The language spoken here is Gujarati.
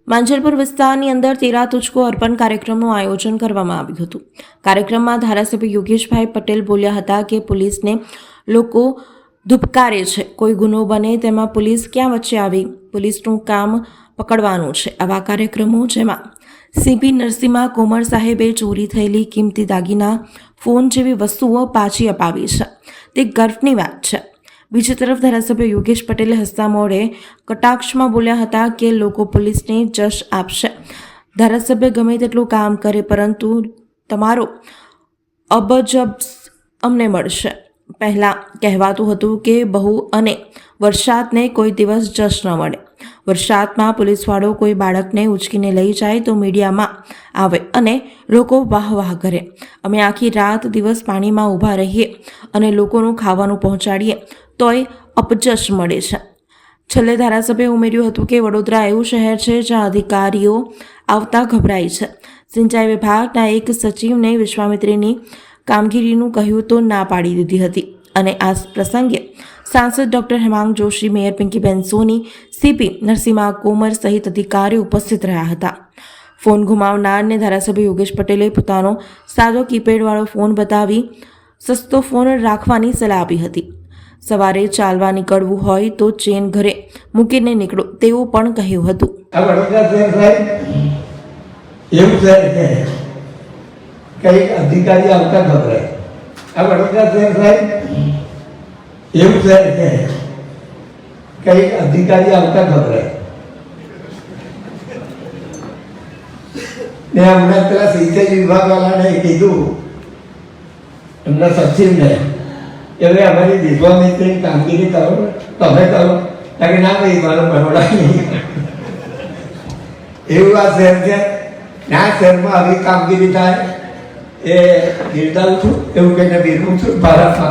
માંજલપુર વિસ્તારની અંદર તેરા તુજકો અર્પણ કાર્યક્રમનું આયોજન કરવામાં આવ્યું હતું। કાર્યક્રમમાં ધારાસભ્ય યોગેશભાઈ પટેલ બોલ્યા હતા કે પોલીસને લોકો ધુપકારે છે, કોઈ ગુનો બને તેમાં પોલીસ ક્યાં વચ્ચે આવી, પોલીસનું કામ પકડવાનું છે। આવા કાર્યક્રમો જેમાં સીપી નરસિંહા કોમર સાહેબે ચોરી થયેલી કિંમતી દાગીના, ફોન જેવી વસ્તુઓ પાછી અપાવી છે, તે ગર્વની વાત છે। બીજી તરફ ધારાસભ્ય યોગેશ પટેલે હસતા મોઢે કટાક્ષમાં બોલ્યા હતા કે લોકો પોલીસને જશ આપશે, ધારાસભ્ય ગમે તેટલું કામ કરે પરંતુ તમારો અબજબ અમને મળશે। પહેલાં કહેવાતું હતું કે બહુ અને વરસાદને કોઈ દિવસ જશ ન મળે, વરસાદમાં પોલીસવાળો કોઈ બાળકને ઉચકીને લઈ જાય તો મીડિયામાં આવે અને લોકો વાહ વાહ કરે। અમે આખી રાત દિવસ પાણીમાં ઊભા રહીએ અને લોકોનું ખાવાનું પહોંચાડીએ તોય અપજશ મળે છે। છેલ્લે ધારાસભ્યએ ઉમેર્યું હતું કે વડોદરા એવું શહેર છે જ્યાં અધિકારીઓ આવતા ગભરાય છે। સિંચાઈ વિભાગના એક સચિવને વિશ્વામિત્રીની કામગીરીનું કહ્યું તો ના પાડી દીધી હતી અને આ પ્રસંગે સાંસદ ડૉક્ટર હેમાંગ જોશી, મેયર પિંકીબેન સોની, સીપી નરસિંહા કોમર સહિત અધિકારીઓ ઉપસ્થિત રહ્યા હતા। ફોન ગુમાવનારને ધારાસભ્ય યોગેશ પટેલે પોતાનો સાદો કીપેડવાળો ફોન બતાવી સસ્તો ફોન રાખવાની સલાહ આપી હતી। સવારે ચાલવા નીકળવું હોય તો ચેન ઘરે મૂકીને નીકળો તેવું પણ કહ્યું હતું। આ વડોદરા શહેર સાહેબ એવું શહેર છે કઈ અધિકારી આવતા ગભરાય। આ વડોદરા શહેર સાહેબ એવું શહેર છે કઈ અધિકારી આવતા ગભરાય। મેં હમણાં પેલા સિંચાઈ વિભાગવાળાને કીધું, એમના સચિવને, હવે અમારી વિશ્વામિત્રીની કામગીરી કરો, તમે કરો, કે ના ભાઈ મારો બરોડા નહીં। એવું આ શહેર છે, આ શહેરમાં આવી કામગીરી થાય એ બિરદાવું છું, એવું કહીને બિરદાવું છું ભારતમાં।